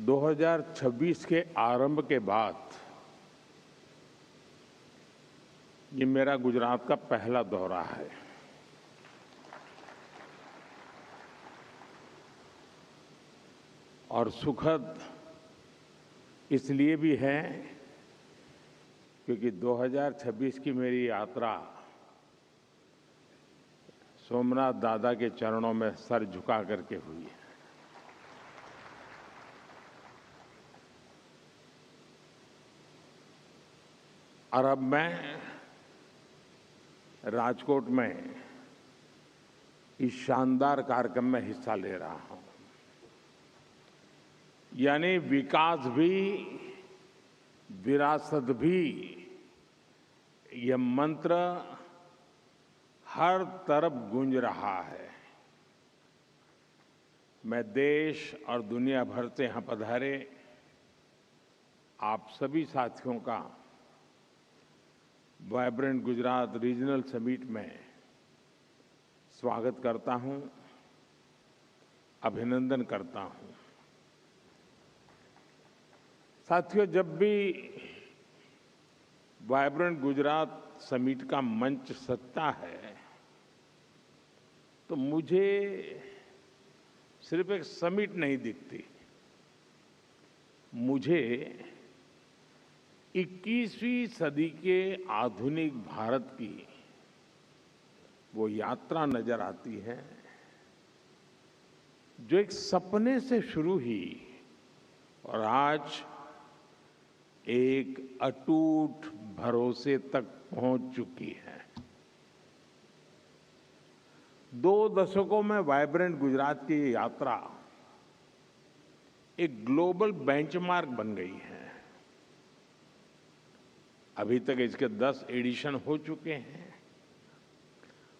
2026 के आरंभ के बाद ये मेरा गुजरात का पहला दौरा है। और सुखद इसलिए भी है क्योंकि 2026 की मेरी यात्रा सोमनाथ दादा के चरणों में सर झुका करके हुई है। और अब मैं राजकोट में इस शानदार कार्यक्रम में हिस्सा ले रहा हूं। यानी विकास भी विरासत भी, यह मंत्र हर तरफ गूंज रहा है। मैं देश और दुनिया भर से यहां पधारे आप सभी साथियों का वाइब्रेंट गुजरात रीजनल समिट में स्वागत करता हूं, अभिनंदन करता हूं। साथियों, जब भी वाइब्रेंट गुजरात समिट का मंच सजता है तो मुझे सिर्फ एक समिट नहीं दिखती, मुझे 21वीं सदी के आधुनिक भारत की वो यात्रा नजर आती है जो एक सपने से शुरू हुई और आज एक अटूट भरोसे तक पहुंच चुकी है। 2 दशकों में वाइब्रेंट गुजरात की ये यात्रा एक ग्लोबल बेंचमार्क बन गई है। अभी तक इसके 10 एडिशन हो चुके हैं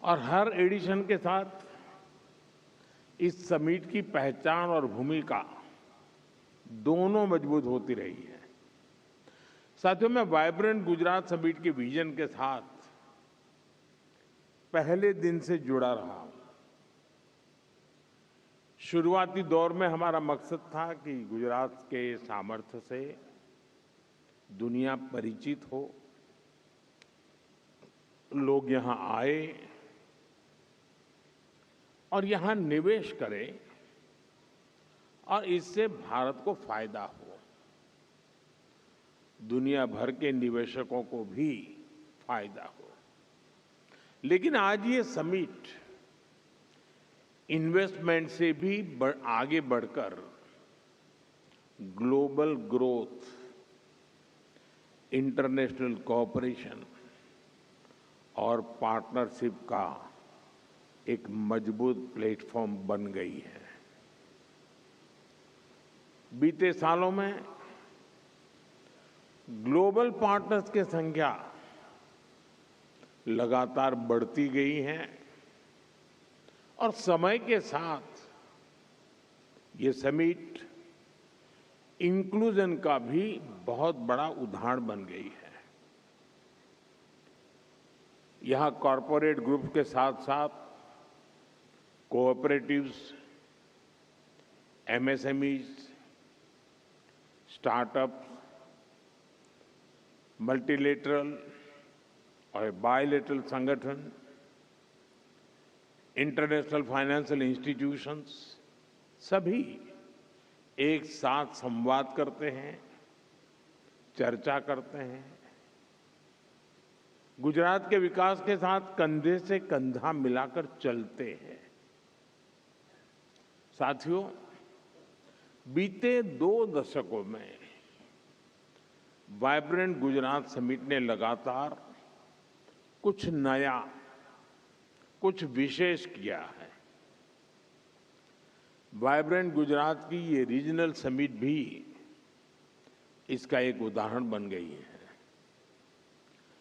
और हर एडिशन के साथ इस समिट की पहचान और भूमिका दोनों मजबूत होती रही है। साथियों, मैं वाइब्रेंट गुजरात समिट के विजन के साथ पहले दिन से जुड़ा रहा हूं। शुरुआती दौर में हमारा मकसद था कि गुजरात के सामर्थ्य से दुनिया परिचित हो, लोग यहां आए और यहां निवेश करें और इससे भारत को फायदा हो, दुनिया भर के निवेशकों को भी फायदा हो। लेकिन आज ये समिट इन्वेस्टमेंट से भी आगे बढ़कर ग्लोबल ग्रोथ, इंटरनेशनल कोऑपरेशन और पार्टनरशिप का एक मजबूत प्लेटफॉर्म बन गई है। बीते सालों में ग्लोबल पार्टनर्स की संख्या लगातार बढ़ती गई है और समय के साथ ये समिट इंक्लूजन का भी बहुत बड़ा उदाहरण बन गई है। यहां कॉरपोरेट ग्रुप के साथ साथ कोऑपरेटिव्स, एमएसएमईज, स्टार्टअप्स, मल्टीलेटरल और बायलेटरल संगठन, इंटरनेशनल फाइनेंशियल इंस्टीट्यूशंस सभी एक साथ संवाद करते हैं, चर्चा करते हैं, गुजरात के विकास के साथ कंधे से कंधा मिलाकर चलते हैं। साथियों, बीते 2 दशकों में वाइब्रेंट गुजरात समिट ने लगातार कुछ नया, कुछ विशेष किया है। वाइब्रेंट गुजरात की ये रीजनल समिट भी इसका एक उदाहरण बन गई है।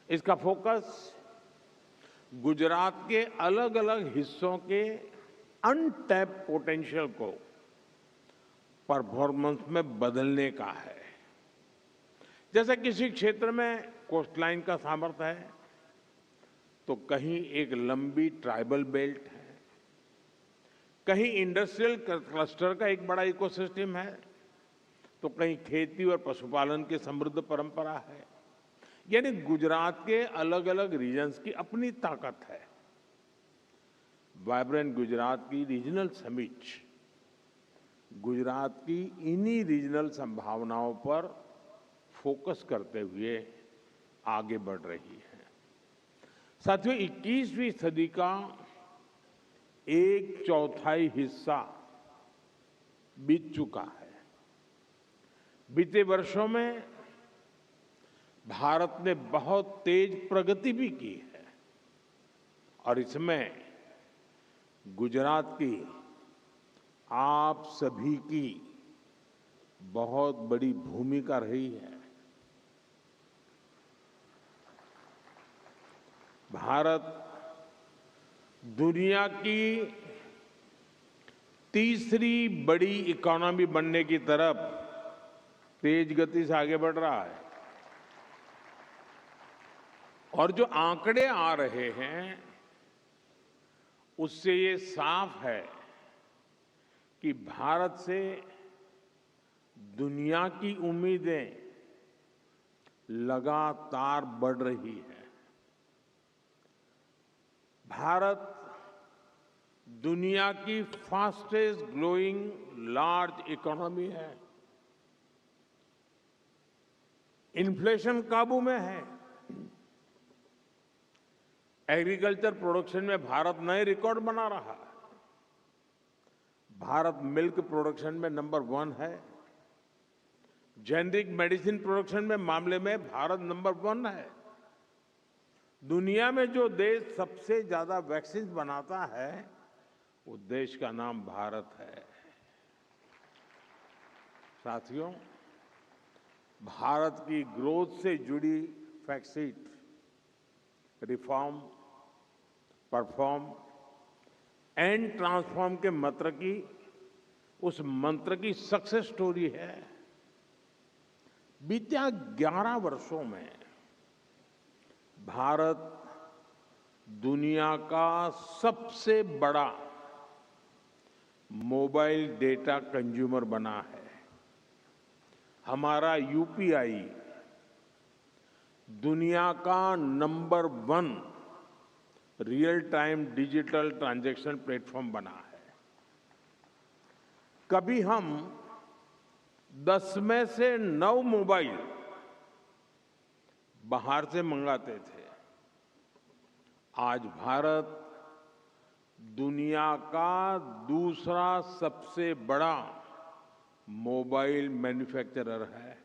इसका फोकस गुजरात के अलग अलग हिस्सों के अनटैप पोटेंशियल को परफॉर्मेंस में बदलने का है। जैसे किसी क्षेत्र में कोस्टलाइन का सामर्थ्य है तो कहीं एक लंबी ट्राइबल बेल्ट है, कहीं इंडस्ट्रियल क्लस्टर का एक बड़ा इकोसिस्टम है, तो कहीं खेती और पशुपालन की समृद्ध परंपरा है। यानी गुजरात के अलग अलग रीजन्स की अपनी ताकत है। वाइब्रेंट गुजरात की रीजनल समिट गुजरात की इन्हीं रीजनल संभावनाओं पर फोकस करते हुए आगे बढ़ रही है। साथियों, 21वीं सदी का एक चौथाई हिस्सा बीत चुका है। बीते वर्षों में भारत ने बहुत तेज प्रगति भी की है और इसमें गुजरात की आप सभी की बहुत बड़ी भूमिका रही है। भारत दुनिया की तीसरी बड़ी इकोनॉमी बनने की तरफ तेज गति से आगे बढ़ रहा है और जो आंकड़े आ रहे हैं उससे ये साफ है कि भारत से दुनिया की उम्मीदें लगातार बढ़ रही है। भारत दुनिया की फास्टेस्ट ग्रोइंग लार्ज इकोनॉमी है। इन्फ्लेशन काबू में है। एग्रीकल्चर प्रोडक्शन में भारत नए रिकॉर्ड बना रहा है। भारत मिल्क प्रोडक्शन में नंबर 1 है। जेनेरिक मेडिसिन प्रोडक्शन में मामले में भारत नंबर 1 है। दुनिया में जो देश सबसे ज्यादा वैक्सीन बनाता है वो देश का नाम भारत है। साथियों, भारत की ग्रोथ से जुड़ी fact reform, perform and transform के उस मंत्र की सक्सेस स्टोरी है। बीते 11 वर्षों में भारत दुनिया का सबसे बड़ा मोबाइल डेटा कंज्यूमर बना है। हमारा यूपीआई दुनिया का number 1 real time digital transaction platform बना है। कभी हम 10 में से 9 मोबाइल बाहर से मंगाते थे। आज भारत दुनिया का दूसरा सबसे बड़ा मोबाइल मैन्युफैक्चरर है।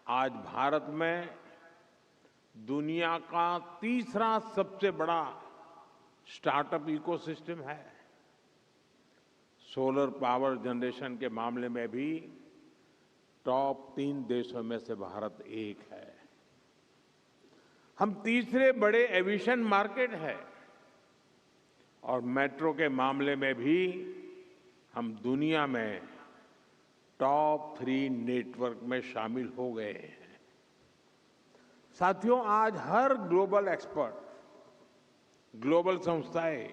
आज भारत में दुनिया का तीसरा सबसे बड़ा स्टार्टअप इकोसिस्टम है। सोलर पावर जनरेशन के मामले में भी टॉप 3 देशों में से भारत एक है। हम तीसरे बड़े एविएशन मार्केट है और मेट्रो के मामले में भी हम दुनिया में टॉप 3 नेटवर्क में शामिल हो गए हैं। साथियों, आज हर ग्लोबल एक्सपर्ट, ग्लोबल संस्थाएं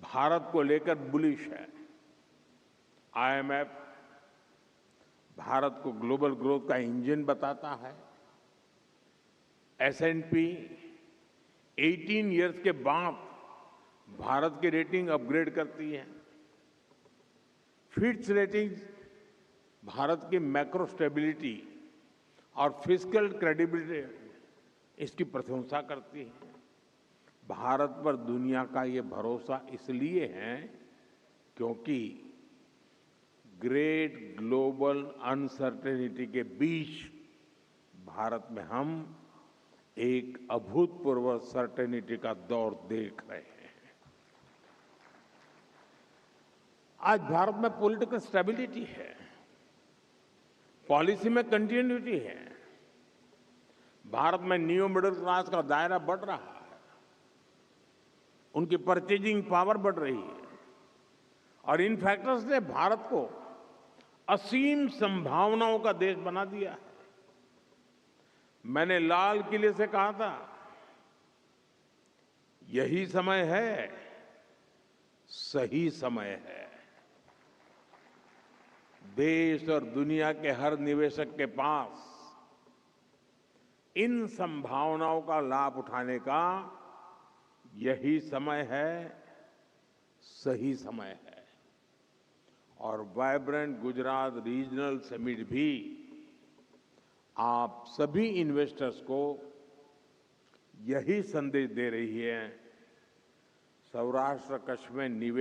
भारत को लेकर बुलिश है। आईएमएफ भारत को ग्लोबल ग्रोथ का इंजन बताता है। एसएनपी 18 इयर्स के बाद भारत की रेटिंग अपग्रेड करती है। फिच रेटिंग भारत की मैक्रो स्टेबिलिटी और फिस्कल क्रेडिबिलिटी इसकी प्रशंसा करती है। भारत पर दुनिया का ये भरोसा इसलिए है क्योंकि ग्रेट ग्लोबल अनसर्टेनिटी के बीच भारत में हम एक अभूतपूर्व सर्टेनिटी का दौर देख रहे हैं। आज भारत में पॉलिटिकल स्टेबिलिटी है, पॉलिसी में कंटिन्यूटी है। भारत में न्यू मिडिल क्लास का दायरा बढ़ रहा है, उनकी परचेजिंग पावर बढ़ रही है और इन फैक्टर्स ने भारत को असीम संभावनाओं का देश बना दिया है। मैंने लाल किले से कहा था, यही समय है, सही समय है। देश और दुनिया के हर निवेशक के पास इन संभावनाओं का लाभ उठाने का यही समय है, सही समय है। और वाइब्रेंट गुजरात रीजनल समिट भी आप सभी इन्वेस्टर्स को यही संदेश दे रही है। सौराष्ट्र कच्छ में निवेश